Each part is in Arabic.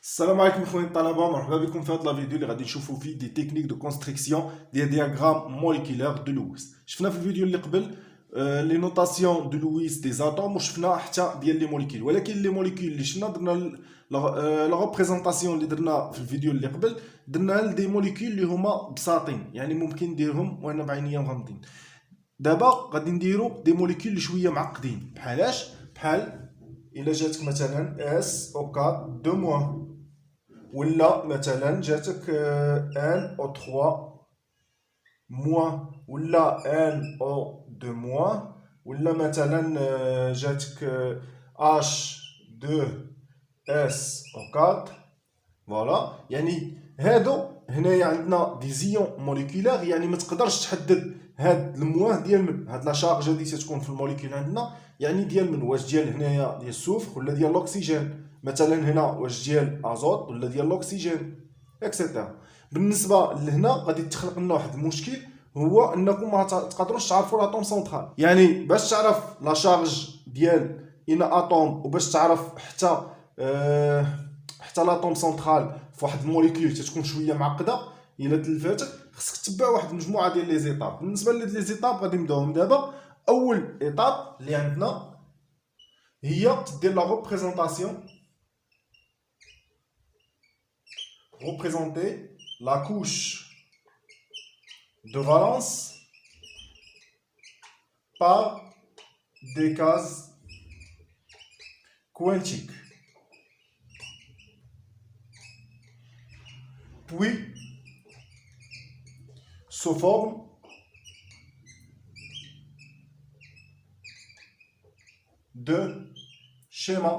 السلام عليكم اخواني الطلبه، مرحبا بكم في هذا الفيديو اللي غادي نشوفوا فيه دي تكنيك دو كونستركسيون ديال دياغرام موليكولير دو لويس. شفنا في الفيديو اللي قبل لي نوتاسيون دو لويس دي زاتوم، وشفنا حتى ديال لي موليكول، ولكن لي موليكول اللي شفنا درنا لا ريبريزونطاسيون اللي درنا في الفيديو اللي قبل درناها لدي موليكول اللي هما بساطين، يعني ممكن نديرهم وانا بعينيا مغمضين. دابا غادي نديرو دي موليكول اللي شويه معقدين، بحالاش بحال الا جاتك مثلا اس او 4 2 موان، ولا مثلا جاتك ان او 3 موان، ولا ان او 2 موان، ولا مثلا جاتك اش 2 اس او 4. فوالا، يعني هادو هنايا عندنا دي زيون موليكولار، يعني ما تقدرش تحدد هاد المواه ديال من هاد لا شارج هادي تتكون في الموليكول عندنا، يعني ديال من واش ديال هنايا ديال السوفر ولا ديال الاكسجين، مثلا هنا واش ديال ازوت ولا ديال الاكسجين اكسيتيرا. بالنسبه لهنا غادي تخلق لنا واحد المشكل، هو انكم ما تقدروش تعرفوا لاتوم سنترال. يعني باش تعرف لا شارج ديال ان اتوم، وباش تعرف حتى حتى لاتوم سنترال في واحد الموليكول تتكون شويه معقده الا تلفاتك، خصك تتبع واحد المجموعه ديال لي زيتاب. بالنسبه لي زيتاب غادي نبداوهم دابا. اول ايطاب اللي عندنا هي تدير لا ريبريزونطاسيون، représenter la couche de valence par des cases quantiques. Puis, sous forme de schéma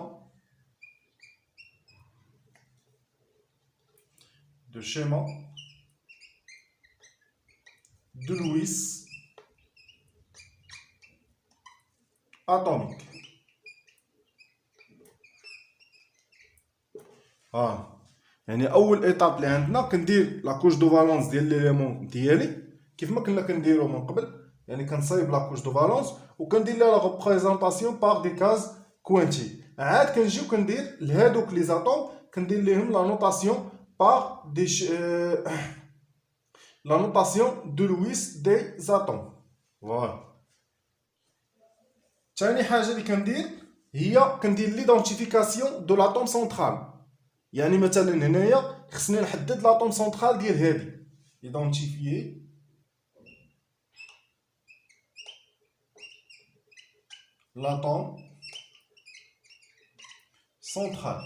de Lewis atomique. يعني اول ايطاب اللي عندنا كندير لا كوش دو فالونس ديال ليليمون ديالي كيف ما كنا كنديرو من قبل، يعني كنصايب لا كوش دو فالونس وكندير لها لا ريبريزونطاسيون بار دي كاز كوانتي. عاد كنجيو كندير لهادوك لي زاتوم كندير ليهم لا نوتاسيون بار دي لا نوتاسيون دو لويس دي زاتوم. فوالا. ثاني حاجه اللي كندير هي كندير ليدونتيفيكاسيون دو لاتوم سنترال. يعني مثلا هنايا خصني نحدد لاتوم سنترال ديال هادي، ايدونتيفيي لاتوم سنترال.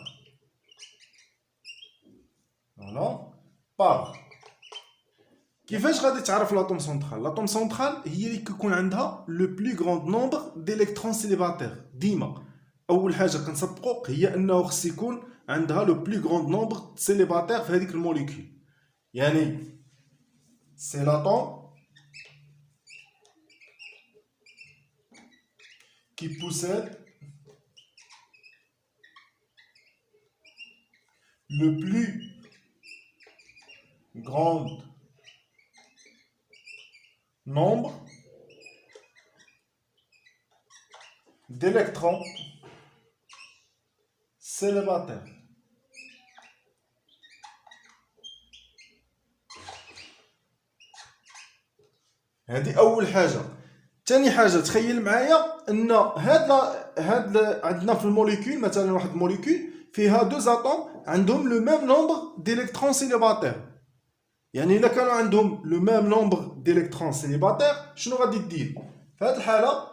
فوالا. باغ كيفاش غادي تعرف لاتوم سنترال؟ لاتوم سنترال هي اللي كيكون عندها لو بلو غروند نومبر ديليكترون سيليباتير. ديما اول حاجه كنسبقوا هي انه خص يكون عندها لو بلو غروند نومبر سيليباتير في هذيك الموليكول. يعني سي l'atome qui possède le plus grand nombre d'électrons célibataires. هذه اول حاجه. ثاني حاجه تخيل معايا ان هاد عندنا في الموليكول مثلا واحد الموليكول فيها دو اتوم عندهم لو ميم نومبر ديليكترون سيليباتير. يعني الا كانوا عندهم لو ميم نومبر ديليكترون سيليباتير شنو غادي دير في هذه الحاله؟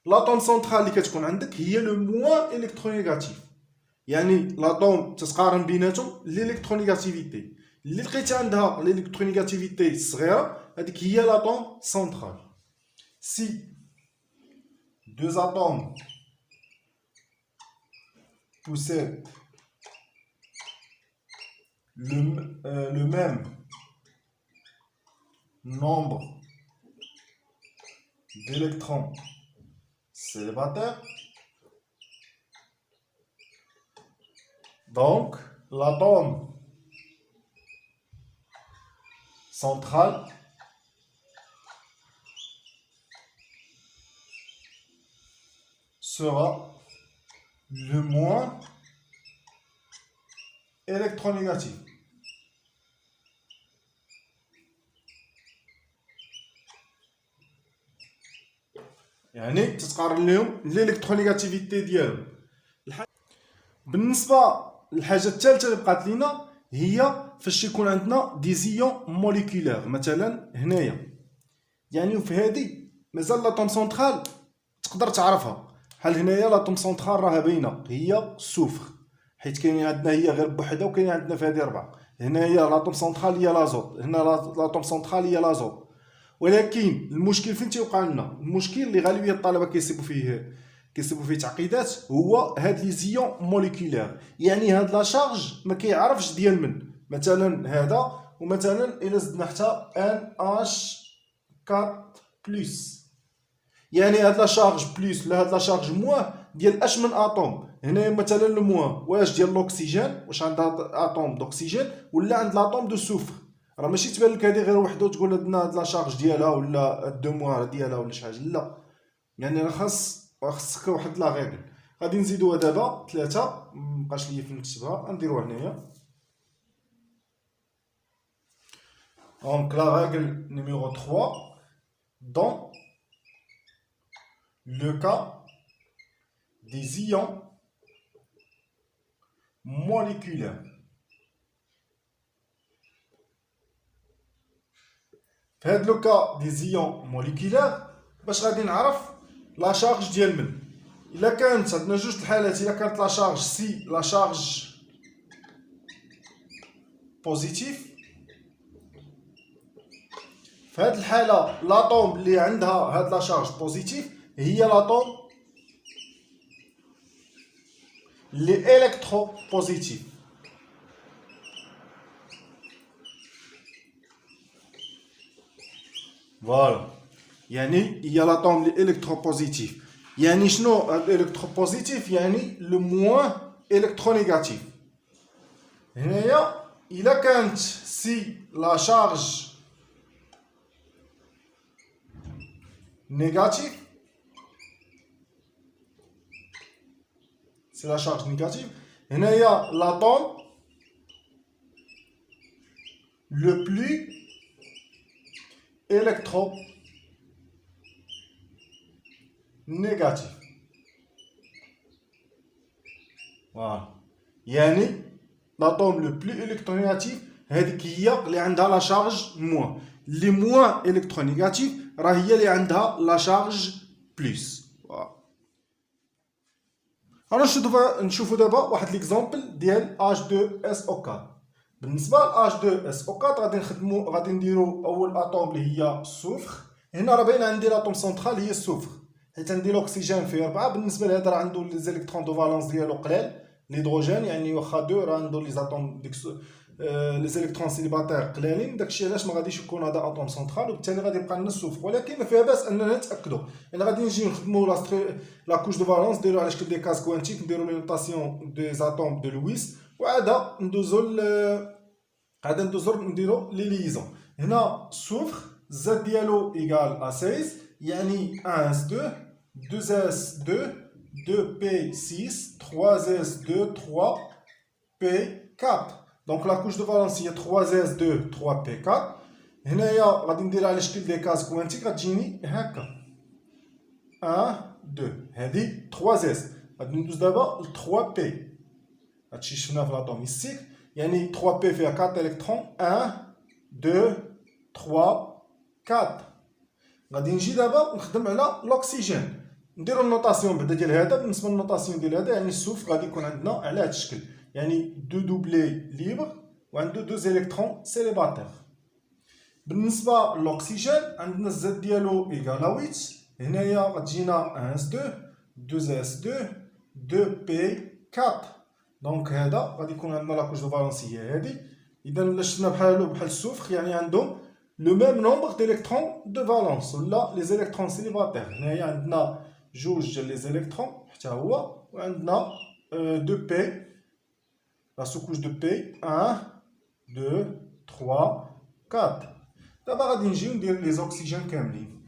لاتوم سنترال اللي كتكون عندك هي لو موان الكترونيغاتيف. يعني لاتوم تتقارن بيناتهم الالكترونيغاتيفيتي اللي لقيت عندها الالكترونيغاتيفيتي الصغيره، هذيك هي لاتوم سنترال. Si deux atomes possèdent le même nombre d'électrons célibataires, donc l'atome central sera le moins électronégatif. يعني تتقارن لهم الالكترونيغاتيفيتي ديالهم. بالنسبه للحاجه الثالثه اللي بقات لينا هي فاش يكون عندنا دي زيون موليكولير. مثلا هنايا يعني في هذه مازال لاطوم سونترال تقدر تعرفها، بحال هنايا لاطوم سونترال راها باينه هي السوفر، حيت كاينين عندنا هي غير بوحدها وكاينين عندنا في هذه 4. هنايا لاطوم سونترال هي لازوت، هنا لاطوم سونترال هي لازوت. ولكن المشكل فين تيوقع لنا؟ المشكل اللي غالبيه الطلبه كيصيبوا فيه تعقيدات هو هاد لي زيون موليكولير. يعني هاد لا شارج ما كيعرفش ديال من، مثلا هذا، ومثلا الا زدنا حتى ان اش 4 بلس، يعني هاد لا شارج بلس ولا هاد لا شارج موان ديال اش من اتوم. هنا مثلا لو موان واش ديال الاكسجين، واش عندها اتوم دوكسيجين ولا عند لاتوم دو سوفر. راه ماشي تبان لك هذه غير وحده وتقول عندنا هاد لا شارج ديالها ولا دو موان ديالها ولا شي حاجه، لا. يعني راه خاصك واحد لا ريغل. غادي نزيدوها دابا 3، مبقاش ليا فين نكتبها، غنديروها هنايا. دونك لا رègle numéro 3 dans le cas des ions moléculaires. في هاد لو كا دي زيون موليكولير باش غادي نعرف لا شارج ديال من. الا كانت عندنا جوج الحالات، الا كانت لا شارج سي لا شارج بوزيتيف، في هاد الحاله لاطوم اللي عندها هاد لا شارج بوزيتيف هي لاطوم اللي الكترو بوزيتيف. فوالا، يعني هي لاطوم اللي الكترو بوزيتيف. يعني شنو هاد الكترو بوزيتيف؟ يعني لو موان الكترونيغاتيف. هنايا الا كانت سي لا شارج نيجاتيف، سي لا شارج نيجاتيف، هنايا لاطوم لو بلو électro négatif. Voilà. يعني l'atome le plus électronégatif هذيك هي اللي عندها لا شارج موان. اللي موان électronégatif راه هي اللي عندها لا شارج بلس. انا نشوفوا دابا واحد ليكزامبل ديال H2SO4. بالنسبه ل H2SO4 غادي نديرو اول اتوم اللي هي السوفر. هنا راه باين عندي لاتوم سنترال هي السوفر، حيت عندي الاكسجين فيه 4. بالنسبه لهذا راه عنده لي زيليكترون دو فالونس ديالو قلال، الهيدروجين يعني واخا 2 راه عنده لي زاتوم ديك لي زيليكترون سيليباتير قلالين. داكشي علاش ما غاديش يكون هذا اتوم سنترال، وبالتالي غادي يبقى لنا السوفر. ولكن ما فيها باس اننا نتاكدوا، يعني غادي نجي نخدموا لا كوش دو فالونس نديرو على شكل دي كاس كوانتيك، نديرو لي نوتاسيون دي زاتوم دو لويس، وعادا نديرو لي ليزون. هنا السوفر الزاد ديالو ايكال ا 16، يعني 1s2 2s2 2p6 3s2 3p4. دونك لا كوش دو فالونس هي 3s2 3p4. هنايا غادي ندير على شكل دي كاز كوانتيك، غتجيني هكا 1 2. هادي 3s. غادي ندوز دابا ل 3p، هادشي شفناه في لاتوميستيك، يعني 3p فيها 4 الكترون 1 2 3 4. غادي نجي دابا نخدم على الاكسجين، نديرو النوطاسيون بعدا ديال هذا. بالنسبه للنوطاسيون ديال هذا يعني السوفر غادي يكون عندنا على هذا الشكل، يعني دو دوبلي ليبر وعنده 2 الكترون سيليباتير. بالنسبه للاكسجين عندنا الزاد ديالو ايكال 8. هنايا غتجينا 1s2 2s2 2p4. دونك هذا غادي يكون عندنا لا كوش دو فالونس هي هذه. اذا الا شفنا بحال السوفر يعني عندهم لو ميم نومبر ديليكترون دو فالونس ولا لي زيليكترون سيليباتير. هنايا عندنا جوج ديال لي زيليكترون حتى هو، وعندنا 2 بي لا سوكوش دو بي 1 2 3 4. دابا غادي نجيو ندير لي زوكسيجين كاملين.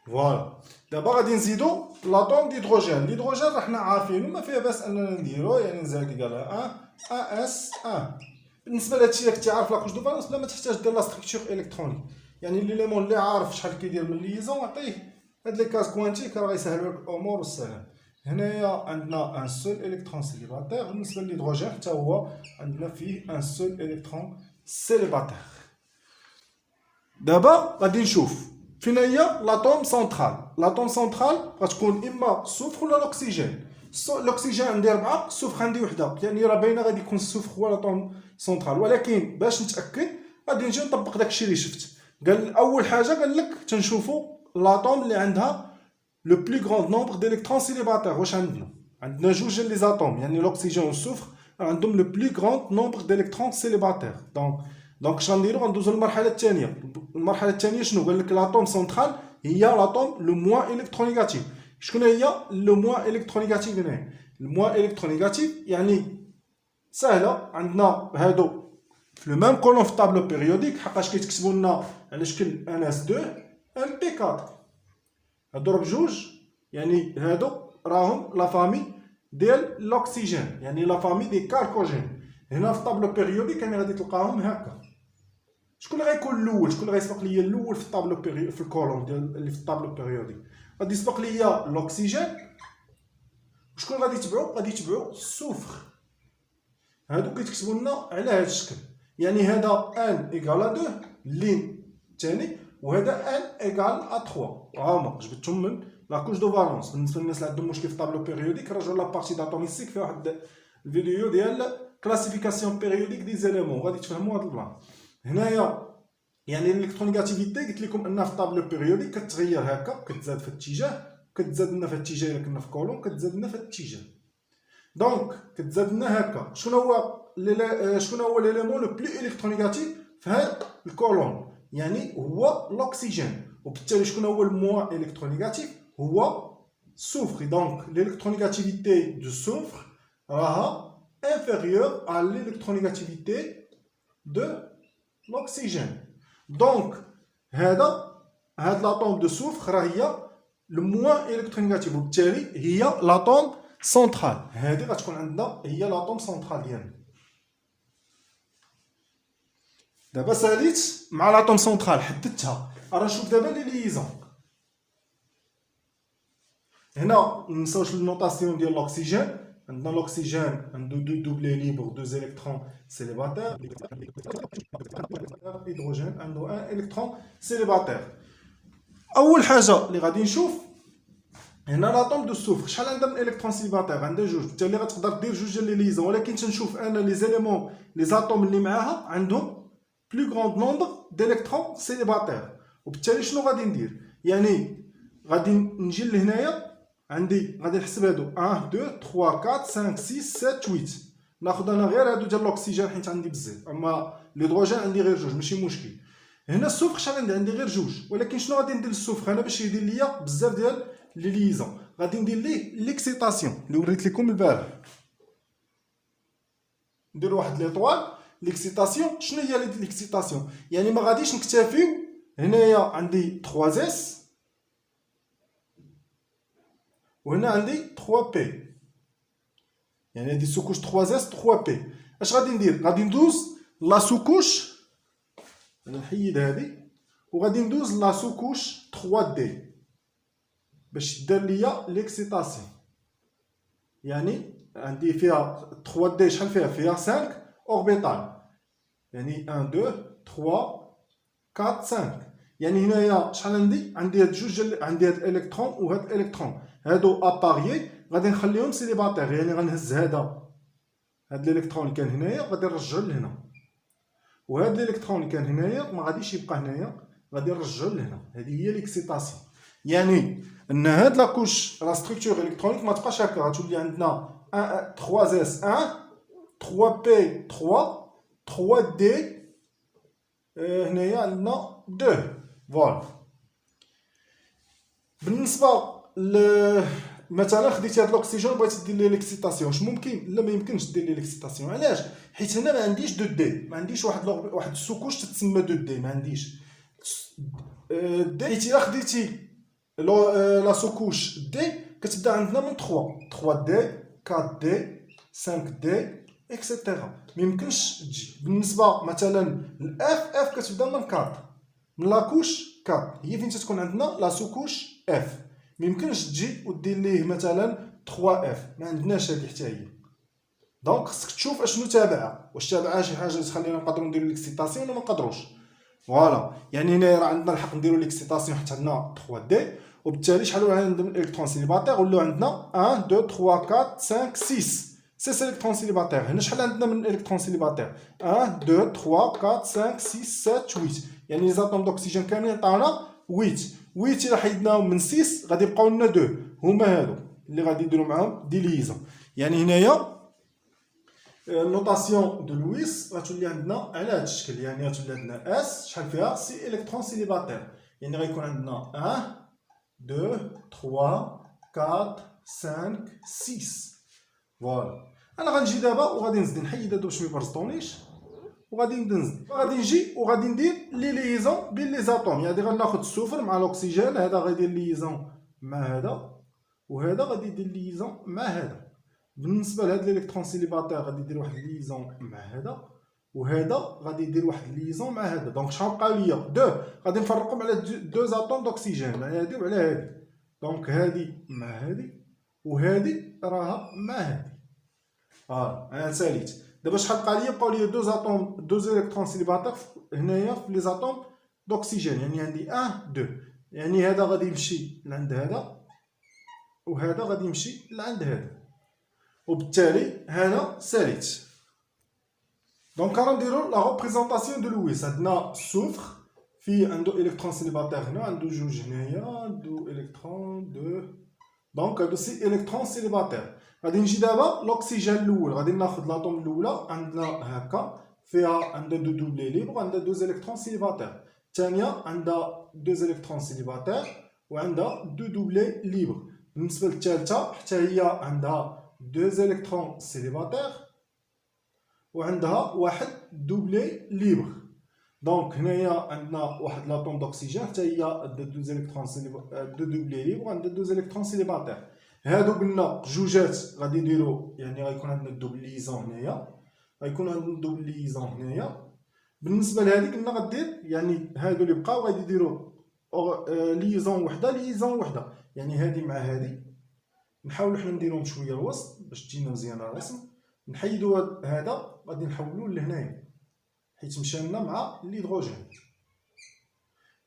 فوالا. دابا غادي نزيدو لاطوم ديدروجين. الهيدروجين راه حنا عارفينو ما فيها باس اننا نديرو، يعني نزال كي قالها اس 1. بالنسبه لهادشي الا كنتي عارف لاكوش دو فالونس بلا ما تحتاج دير لا ستركتور الكترونيك، يعني ليليمون اللي عارف شحال كيدير من ليزون عطيه هاد لي كاز كوانتيك راه غيسهلوا لك الامور والسلام. هنايا عندنا ان سول الكترون سيليباتير. بالنسبه للهيدروجين حتى هو عندنا فيه ان سول الكترون سيليباتير. دابا غادي نشوف فين هي لاطوم سنترال. لاطوم سنترال غتكون اما السوفر ولا الاكسجين. الاكسجين عندي 4، السوفر عندي وحده، يعني راه باينه غادي يكون السوفر هو لاطوم سنترال. ولكن باش نتاكد غادي نجي نطبق داكشي اللي شفت. قال اول حاجه قال لك تنشوفوا لاطوم اللي عندها لو بلو غروند نومبر ديليكترون سيليباتير. واش عندنا جوج لي زاتوم، يعني الاكسجين والسوفر عندهم لو بلو غروند نومبر ديليكترون سيليباتير. دونك اش غنديرو؟ غندوزو للمرحله الثانيه. المرحله الثانيه شنو قال لك؟ لاطوم سنترال هي لاطوم لو موان الكترونيغاتيف. شكون هي لو موان الكترونيغاتيف هنا؟ الموان الكترونيغاتيف يعني سهله، عندنا هادو في لو ميم كولون في الطابلو بيريوديك، حقاش كيتكتبوا لنا على شكل ان اس 2 ام بي 4. هادو بجوج، يعني هادو راهم لا فامي ديال الاكسجين، يعني لا فامي دي كالكوجين. هنا في الطابلو بيريوديك يعني غادي تلقاهم هكا. شكون اللي غيكون الاول؟ شكون اللي غيسبق ليا الاول في الطابلو في الكولون ديال اللي في الطابلو بيريوديك؟ غادي يسبق ليا الاكسجين. شكون غادي يتبعو؟ غادي يتبعو السوفر. هادو كيتكتبوا لنا على هذا الشكل، يعني هذا ان ايكال 2 لين الثاني، وهذا ان ايكال 3. هاهما جبدتهم من لاكوش دو فالونس. بالنسبه للناس اللي عندهم مشكل في الطابلو بيريوديك رجعوا لابارتي داتوميستيك، فيها واحد الفيديو ديال كلاسيفيكاسيون بيريوديك دي زيليمون، غادي تفهموا هذا البلان. هنايا يعني الالكترونيغاتيفيتي قلت لكم انها في الطابلو بيريوديك كتغير هكا، كتزاد في الاتجاه، كتزاد لنا في الاتجاه الا كنا في كولون، كتزاد لنا في الاتجاه. دونك كتزاد لنا هكا. شكون هو ليليمون لو بلو الكترونيغاتيف في هاد الكولون؟ يعني هو الاكسجين. وبالتالي شكون هو الموان الكترونيغاتيف؟ هو السوفر. دونك الالكترونيغاتيفيتي دو السوفر راها inférieure à l'électronégativité de l'oxygène. Donc هاد لاطوم دو سوفر راه هي الموان الكترونيغاتيف، وبالتالي هي لاطوم سنترال. هذه غتكون عندنا هي لاطوم سنترال ديالنا. دابا ساليت مع لاطوم سنترال حددتها. راه نشوف دابا لي ليزون. هنا منساوش النوطاسيون ديال الاكسجين. عندنا الاكسجين عنده دو دوبلي ليبر، دو الكترون سيليباتير. الهيدروجين عنده ان الكترون سيليباتير. اول حاجه اللي غادي نشوف هنا لاطوم دو السوفر شحال عندها من الكترون سيليباتير؟ عندها جوج، بالتالي غتقدر دير جوج ديال لي ليزون. ولكن تنشوف انا لي زيليمون لي زاتوم اللي معاها عندهم بلو غروند نومبر ديليكترون سيليباتير. وبالتالي شنو غادي ندير؟ يعني غادي نجي لهنايا، عندي غادي نحسب هادو 1 2 3 4 5 6 7 8. ناخذ انا غير هادو ديال الاكسجين حيت عندي بزاف، اما الهيدروجين عندي غير جوج ماشي مشكل. هنا السوفر شحال عندي غير جوج. ولكن شنو غادي ندير للسوفر انا باش يدير ليا بزاف ديال لي ليزون؟ غادي ندير ليه ليكسيتاسيون اللي وريت لكم البارح. ندير واحد ليطوال ليكسيتاسيون. شنو هي ليكسيتاسيون؟ يعني ما غاديش نكتفيو. هنايا عندي 3 اس وهنا عندي 3 بي، يعني هادي سوكوش 3 اس 3 بي. اش غادي ندير؟ غادي ندوز لا سوكوش، انا نحيد هادي، وغادي ندوز لا سوكوش 3 دي باش دير ليا ليكسيتاسيون. يعني عندي فيها 3 دي شحال فيها 5 اوربيتال، يعني 1 2 3 4 5. يعني هنايا شحال عندي هاد جوج، عندي هاد الالكترون وهاد الالكترون، هادو اباريي غادي نخليهم سيليباتير. يعني غنهز هاد الالكترون اللي كان هنايا غادي نرجعو لهنا، وهاد الالكترون اللي كان هنايا ما غاديش يبقى هنايا، غادي نرجعو لهنا. هذه هي ليكسيتاسيون. يعني ان هاد لاكوش لا ستركتور الكترونيك ما تبقاش هكا، غتولي عندنا 3 اس 1 3 بي 3 3 دي، هنايا عندنا 2. فوالا. بالنسبه مثلا خديتي هاد الاكسجين بغيتي دير ليه ليكسيتاسيون، واش ممكن؟ لا ما يمكنش دير ليه ليكسيتاسيون. علاش؟ حيت هنا ما عنديش 2 دي، ما عنديش واحد السوكوش تتسمى 2 دي، ما عنديش دي. حيت الا خديتي لا سوكوش دي كتبدا عندنا من 3 دي 4 دي 5 دي اكسيتيرا. ميمكنش تجي بالنسبه مثلا الاف كتبدا من 4 من لاكوش 4 هي فين تتكون عندنا لا سوكوش اف. ميمكنش تجي ودير ليه مثلا 3 اف، ما عندناش هذه حتى هي. دونك خصك تشوف اشنو تابعه، واش تابعه شي حاجه تخلينا نقدروا نديروا ليكسيتاسيون ولا ما نقدروش. فوالا يعني هنا راه عندنا الحق نديروا ليكسيتاسيون حتى عندنا 3 دي، وبالتالي شحال ولا عندنا من الكترون سيليباتير؟ ولاو عندنا 1 2 3 4 5 6 6 الكترون سيليباتير. هنا شحال عندنا من الكترون سيليباتير؟ 1 2 3 4 5 6 7 8. يعني لي زاتوم دوكسيجين كاملين عطاونا 8. 8 الا حيدناهم من 6 غادي يبقاو لنا 2 هما هادو اللي غادي نديرو معاهم دي ليزون. يعني هنايا نوطاسيون دو لويس غتولي عندنا على هذا الشكل. يعني غتولي عندنا اس شحال فيها 6 الكترون سيليباتير. يعني غيكون عندنا 1 2 3 4 5 6. فوالا انا غنجي دابا وغادي نزيد نحيد هادو باش ما يبرزطونيش، وغادي نزيد غادي نجي وغادي ندير لي ليزون بين لي زاتوم. يعني غادي ناخذ السفر مع الاكسجين، هذا غادي يدير ليزون مع هذا، وهذا غادي يدير ليزون مع هذا. بالنسبه لهاد الالكترون سيليباتير غادي يدير واحد ليزون مع هذا، وهذا غادي يدير واحد ليزون مع هذا. دونك شحال بقى ليا؟ 2 غادي نفرقهم على 2 زاتوم دوكسيجين، على هادي وعلى هادي. دونك هادي مع هادي، وهادي راها مع هادي. انا ساليت. دابا شحال بقى ليا؟ بقاو ليا 2 زاتوم 2 الكترون سيليباتير هنايا في لي زاتوم دوكسيجين. يعني عندي 1 2. يعني هذا غادي يمشي لعند هذا، وهذا غادي يمشي لعند هذا، وبالتالي هنا ساليت. دونك غنديرو لا ريبريزونطاسيون دو لويس. عندنا السوفر فيه عنده الكترون سيليباتير هنا، عنده جوج هنايا، عنده الكترون دو. دونك هادو 6 الكترون سيليباتير. غادي نجي دابا الاكسجين الاول، غادي ناخذ لاطوم الاولى عندنا هكا فيها عندها 2 دوبلي ليبر وعندها 2 الكترون سيليباتير. الثانيه عندها 2 الكترون سيليباتير وعندها 2 دوبلي ليبر. بالنسبه للثالثه حتى هي عندها 2 الكترون سيليباتير وعندها واحد دوبلي ليبر. دونك هنايا عندنا واحد لاطوم دوكسيجين حتى هي عندها 2 الكترون سيليباتير 2 دوبلي ليبر وعندها 2 الكترون سيليباتير. هادو قلنا جوجات غادي يديروا، يعني غيكون عندنا دوبل ليزون هنايا، غيكون عندنا دوبل ليزون هنايا. بالنسبه لهادي قلنا غدير، يعني هادو اللي بقاو غادي يديروا ليزون وحده ليزون وحده. يعني هادي مع هادي نحاولوا حنا نديروهم شويه الوسط باش تجينا مزيانه الرسم. نحيدوا هذا غادي نحولوه لهنايا حيت مشى لنا مع الهيدروجين.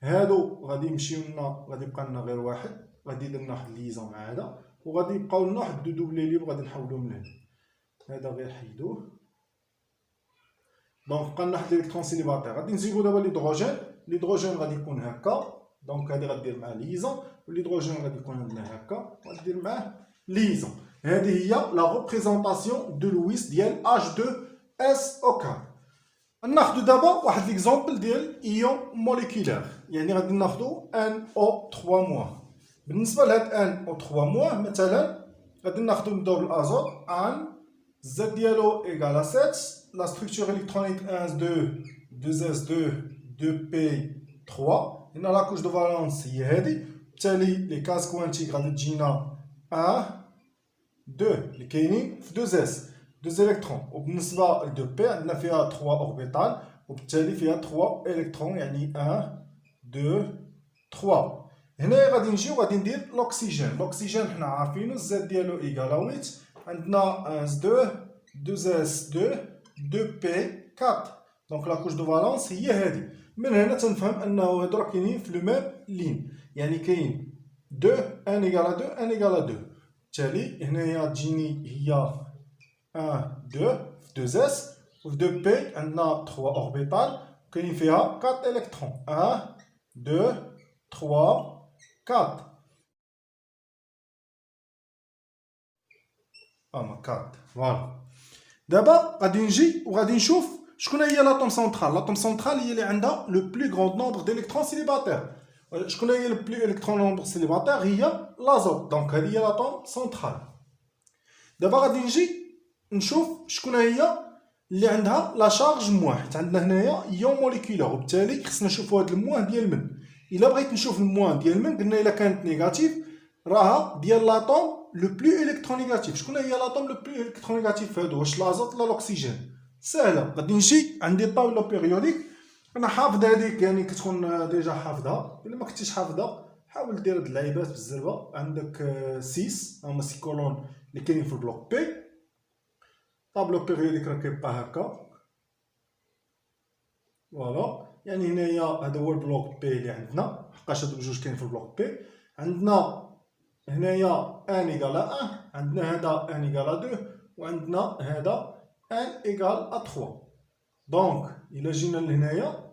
هادو غادي يمشيو لنا، غادي يبقى لنا غير واحد، غادي يدير لنا واحد ليزون مع هذا، وغادي يبقاو لنا واحد 2 دوبلي ليبر غادي نحولوهم لهنا. هذا غير حيدوه. دونك بقى لنا واحد الالكترون سيليباتير. غادي نجيبو دابا الهيدروجين غادي يكون هكا. دونك هادي غدير مع ليزون، والهيدروجين غادي يكون عندنا هكا غدير معاه ليزون. هذه هي لا ريبريزونطاسيون دو لويس ديال H2SO4. ناخدو دابا واحد ليكزومبل ديال ايون موليكولير. يعني غادي ناخدو NO3-. بالنسبه لهاد NO3- مثلا غادي ناخدو نبداو بالازوت. ان Z ديالو ايكال 7. لا ستركتور الكترونيك 1s2 2s2 2p3. هنا لا كوش دو فالونس هي هادي، بالتالي لي كاز كوانتيك غادي تجينا 1 2 اللي كاينين في 2 الكترون. وبالنسبه ل 2 بي عندنا فيها 3 اوربيتال، وبالتالي فيها 3 الكترون، يعني 1 2 3. هنا غادي نجي وغادي ندير الاكسجين حنا عارفينو الزاد ديالو ايكال 8. عندنا 1s2 2p4. دونك لا كوش دو فالونس هي هادي. من هنا تنفهم انه هادو راه كاينين في لو ميم لين، يعني كاين 2 1 ايكال 2 1 ايكال 2. بالتالي هنايا تجيني هي 1 2 في 2s، وفي 2 بي عندنا 3 اوربيتال كاينين فيها 4 الكترون. 1 2 3 4. 4. فوالا. دابا غادي نجي وغادي نشوف شكون هي لاطوم سنترال. لاطوم سنترال هي اللي عندها لو بلو غروند نومبر ديليكترون سيليباتير. شكون هي لو بلو الكترون نومبر سيليباتير؟ هي لازوت. دونك هذه هي لاطوم سنترال. دابا غادي نجي نشوف شكون هي اللي عندها لا شارج موان، حيت عندنا هنايا ايون موليكولار، وبالتالي خصنا نشوفوا هاد الموان ديال من. الا بغيت نشوف الموان ديال من، قلنا الا كانت نيجاتيف راها ديال لاطوم لو بلو الكترونيغاتيف. شكون هي لاطوم لو بلو الكترونيغاتيف هادو؟ واش لازوت ولا الاكسجين؟ ساهله، غادي نجي عندي الطاوله بيريوديك، انا حافظ هذيك، يعني كتكون ديجا حافظها. الا ما كنتيش حافظها حاول دير هاد اللعيبات بالزربه. عندك 6 هما 6 كولون اللي كاينين في البلوك بي. طابلو بيريوديك راه كيبقى هكا، فوالا. يعني هنايا هذا هو البلوك بي اللي عندنا، حقاش هادو بجوج كاين في البلوك بي. عندنا هنايا ان ايكال 1، عندنا هذا ان ايكال 2، وعندنا هذا ان ايكال 3. دونك الا جينا لهنايا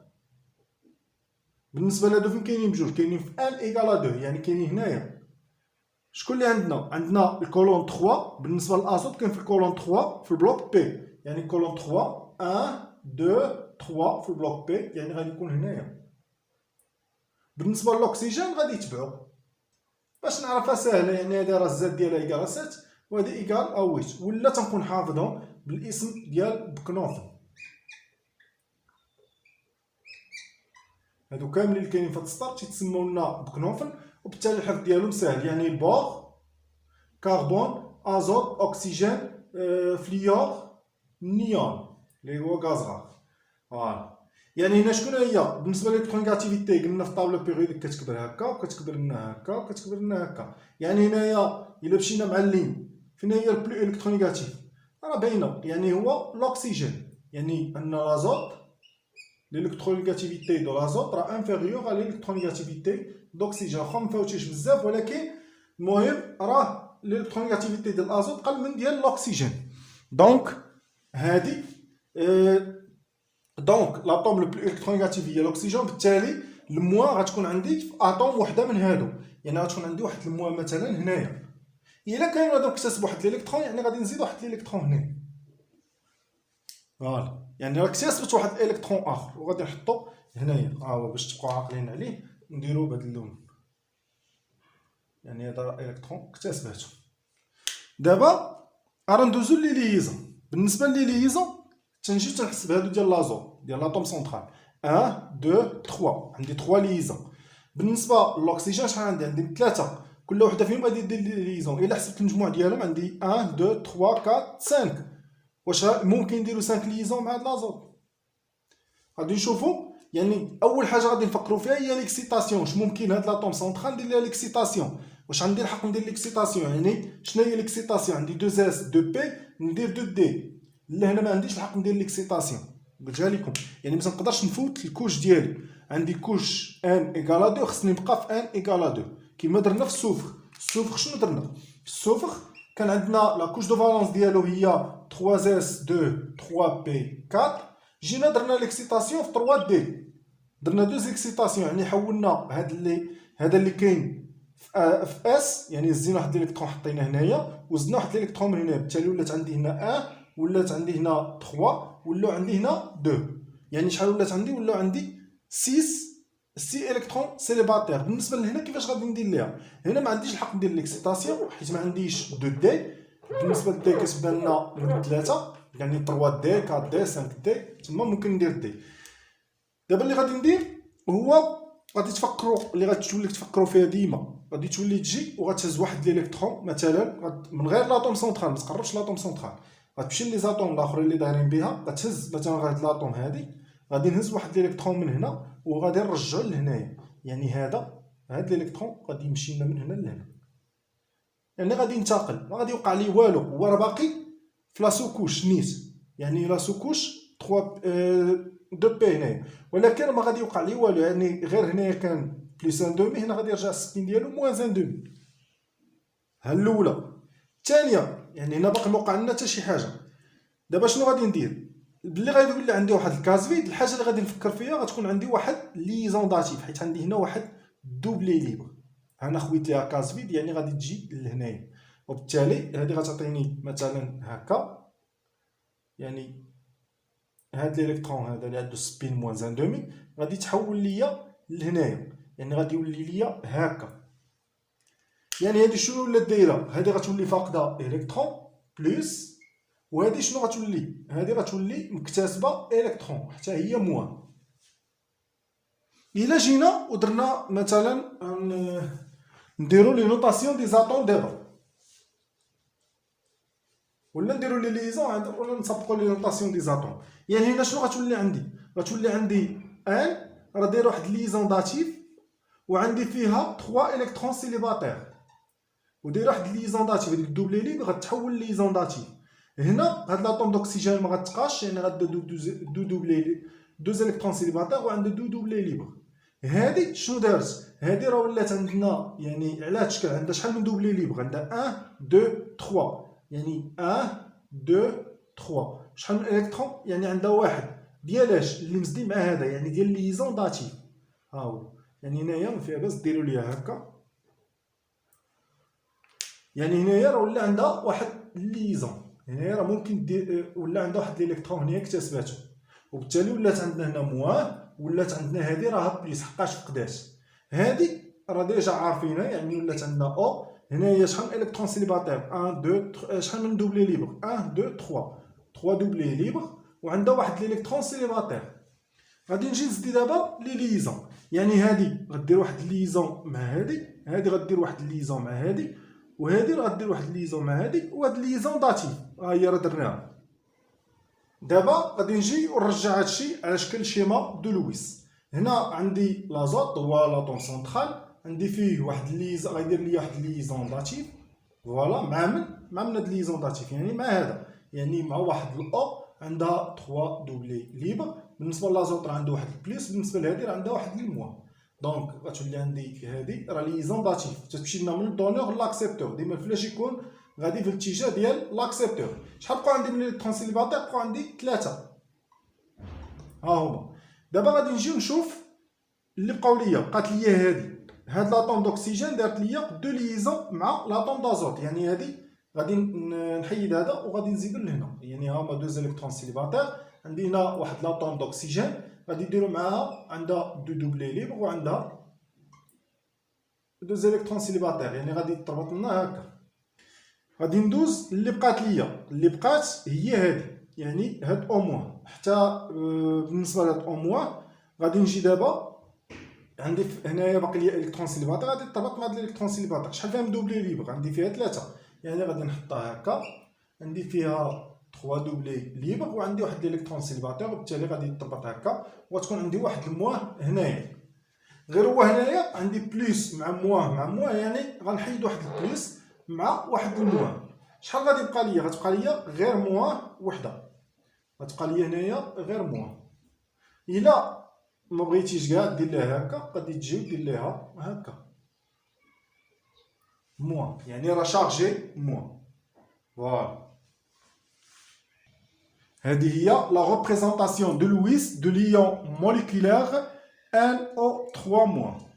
بالنسبه لهادو فين كاينين بجوج؟ كاينين في ان ايكال 2، يعني كاينين هنايا. شكون اللي عندنا؟ عندنا الكولون 3 بالنسبه للازوت، كاين في الكولون 3 في البلوك بي، يعني كولون 3 1 2 3 في البلوك بي، يعني غادي يكون هنايا. بالنسبه للاكسجين غادي يتبعو، باش نعرفها ساهله، يعني هذا راه الزاد ديالها ايكال 7 وهذا ايكال 8، ولا تنكون حافظهم بالاسم ديال بكنوفن. هادو كاملين اللي كاينين في السطر تيتسموا لنا بكنوفن، وبالتالي الحفظ ديالهم ساهل. يعني البوغ، كربون، ازوت، اكسجين، فليور، نيون اللي هو غاز رار. فوالا. يعني هنا شكون هي بالنسبه للالكترونيغاتيفيتي؟ قلنا في الطابله بيريوديك كتكبر هكا وكتكبر لنا هكا وكتكبر لنا هكا. يعني هنايا الا مشينا مع اللين، فين هي البلو الكترونيغاتيف؟ راه باينه، يعني هو الاكسجين. يعني ان لازوت l'électronégativité de l'azote راه انفيريور على l'électronégativité d'oxygène. واخا مفوتيش بزاف، ولكن المهم راه l'électronégativité ديال الازوت قل من ديال الاكسجين. دونك هادي دونك لاطوم لو بلو الكترونيغاتيف هي الاكسجين. بالتالي الموا غتكون عندي في اتوم وحده من هادو، يعني غتكون عندي واحد الموا مثلا هنايا. الا كاين هذا اكتسب واحد الالكترون، يعني غادي نزيد واحد الالكترون هنا. فوالا، يعني راك اكتسبت واحد الالكترون اخر وغادي نحطو هنايا. ها هو باش تبقاو عاقلين عليه نديرو بهذا اللون، يعني هذا الكترون اكتسبته. دابا راه ندوزو لي ليزون. بالنسبه لي ليزون تنجي تنحسب هادو ديال لازوت ديال لاطوم سونطرال 1 2 3، عندي 3 ليزون. بالنسبه للاكسجين شحال عندي؟ عندي 3، كل وحده فيهم غادي دير لي ليزون. الا حسبت المجموع ديالهم عندي 1 2 3 4 5. واش ممكن نديرو 5 ليزون مع هاد لازوت؟ غادي نشوفو. يعني اول حاجه غادي نفكروا فيها هي ليكسيتاسيون. واش ممكن هاد لاطوم سونطرال ندير ليها ليكسيتاسيون؟ واش عندي الحق ندير ليكسيتاسيون؟ يعني شنو هي ليكسيتاسيون؟ عندي 2 اس 2 بي ندير 2 دي. لا هنا ما عنديش الحق ندير ليكسيتاسيون، قلتها لكم. يعني ما نقدرش نفوت الكوش ديالي. عندي كوش ان ايكال 2، خصني نبقى في ان ايكال 2 كيما درنا في السوفر. السوفر شنو درنا؟ في السوفر كان عندنا لا كوش دو فالونس ديالو هي 3 اس 2 3 بي 4. جينا درنا ليكسيتاسيون في 3 دي، درنا 2 اكسيتاسيون، يعني حولنا هذا اللي كاين في اس، يعني زدنا واحد الالكترون حطينا هنايا وزدنا واحد الالكترون من هنا. بالتالي ولات عندي هنا 1، ولات عندي هنا 3، ولاو عندي هنا 2. يعني شحال ولات عندي؟ ولاو عندي 6 الكترون سيليباتير. بالنسبه لهنا كيفاش غادي ندير ليها؟ هنا ما عنديش الحق ندير ليكسيتاسيون حيت ما عنديش 2 دي. بالنسبه للدي كتبدا لنا من 3، يعني 3 دي 4 دي 5 دي، تما ممكن ندير دي. دابا اللي غادي ندير هو غادي تفكروا، اللي غتولي تفكروا فيها ديما، غادي تولي تجي وغتهز واحد الالكترون مثلا من غير لاطوم سونطرال، ما تقربش لاطوم سونطرال، غتمشي لي زاتوم الاخرين اللي دايرين بها، غتهز مثلا هاد لاطوم هادي، غادي نهز واحد الالكترون من هنا وغادي نرجعو لهنايا. يعني هاد الالكترون غادي يمشي لنا من هنا لهنا، يعني غادي ينتقل، ما غادي يوقع ليه والو، هو راه باقي في لا سوكوش نيت. يعني لا سوكوش 3 2 بي هنايا، ولكن ما غادي يوقع ليه والو. يعني غير هنايا كان بليس ان دومي، هنا غادي يرجع السبين ديالو موان ان دومي. ها الاولى. الثانيه يعني هنا باقي ما وقع لنا حتى شي حاجه. دابا شنو غادي ندير؟ باللي غادي يولي عندي واحد الكاز فيد، الحاجه اللي غادي نفكر فيها غتكون عندي واحد ليزون داتيف، حيت عندي هنا واحد دوبلي ليبر. انا خويت ليها كاز فيد، يعني غادي تجي لهنايا، وبالتالي هذه غتعطيني مثلا هكا. يعني هاد الالكترون هذا اللي عنده سبين موان ان دومي غادي تحول ليا لهنايا، يعني غادي يولي ليا هكا. يعني هادي شنو ولات دايره؟ هادي غتولي فاقده الكترون بلس، وهادي شنو غتولي؟ هادي غتولي مكتسبه الكترون حتى هي موان. الا جينا ودرنا مثلا نديرو لي نوطاسيون دي زاتوم دابا، ولا نديرو لي ليزون ولا نسبقو لي نوطاسيون دي زاتوم. يعني هنا شنو غتولي عندي؟ غتولي عندي ان راه داير واحد ليزون داتيف وعندي فيها 3 الكترون سيليباتير، وداير واحد ليزون داتيف، هذيك دوبلي لي غتحول ليزون داتيف. هنا هاد لاطوم دوكسيجين ما غتبقاش، يعني غادير دو دوبلي دوز الكترون سيليباتير وعنده دو دوبلي ليبر. هادي شنو دارت؟ هادي راه ولات عندنا يعني على هاد الشكل عندها شحال من دوبلي ليبر؟ عندها 1 2 3، يعني 1 2 3. شحال من الكترون؟ يعني عندها واحد ديالاش اللي مزدي مع هذا، يعني ديال ليزون داتيف. ها هو، يعني هنايا ما فيها باس ديروا ليها هكا، يعني هنايا راه ولا عندها واحد ليزون، هنايا راه ممكن دير ولا عندها واحد الالكترون هنايا اكتسباتو، وبالتالي ولات عندنا هنا موان، ولات عندنا هادي راها بليس حقاش فقدات. هادي راه ديجا عارفينها، يعني ولات عندنا او هنايا شحال من الكترون سيليباتير؟ 1 2 شحال من دوبلي ليبر؟ 1 2 3 دوبلي ليبر وعندها واحد الالكترون سيليباتير. غادي نجي نزيد دابا لي ليزون، يعني هادي غدير واحد ليزون مع هادي، هادي غدير واحد ليزون مع هادي، وهادي راه غدير واحد ليزون مع هادي، وهاد ليزون داتيف ها هي راه درناها. دابا غادي نجي ونرجع هادشي على شكل شيما دو لويس. هنا عندي لازوت هو لاطوم سونترال، عندي فيه واحد ليزون غيدير لي واحد ليزون داتيف، فوالا مع من هاد ليزون داتيف، يعني مع هذا، يعني مع واحد الاو عندها 3 دوبلي ليبر. بالنسبه لازوت راه عنده واحد البليس، بالنسبه لهادي راه عندها واحد الموا. دونك غتولي عندي هادي راه ليزون داتيف، تتمشي لنا من الدونور لاكسبتور، ديما الفلاش يكون غادي في الاتجاه ديال لاكسبتور. شحال بقاو عندي من الالكترون سيليباتير؟ بقاو عندي 3. ها هما. دابا غادي نجيو نشوف اللي بقاو ليا. بقات ليا هادي، هاد لاطوم دوكسيجين دارت ليا دو ليزون مع لاطوم دازوت، يعني هادي غادي نحيد هذا وغادي نزيد لهنا، يعني ها هما دوز الكترون سيليباتير. عندي هنا واحد لاطوم دوكسيجين غادي نديرو معاها عندها دو دوبلي ليبر وعندها دوز الكترون سيليباتير، يعني غادي تربط لنا هكا. غادي ندوز اللي بقات ليا، اللي بقات هي هادي، يعني هاد او موان. حتى بالنسبه لهاد او موان غادي نجي دابا عندي هنايا باقي ليا الكترون سيليباتير، غادي تربط مع هاد الالكترون سيليباتير. شحال فيها من دوبلي ليبر؟ عندي فيها 3، يعني غادي نحطها هكا، عندي فيها 3 دوبلي ليبر وعندي واحد الالكترون سيليباتير، وبالتالي غادي تربط هكا وغتكون عندي واحد الموان هنايا. غير هو هنايا عندي بليس مع موان مع موان، يعني غنحيد واحد البليس مع واحد الموان. شحال غادي يبقى ليا؟ غتبقى ليا غير موان وحده، غتبقى ليا هنايا غير موان. الا ما بغيتيش كاع دير ليها هكا، غادي تجي ودير ليها هكا موان، يعني راه شارجي موان. فوالا، هذه هي لا ريبريزونطاسيون دو لويس دو ليون موليكولير NO3-.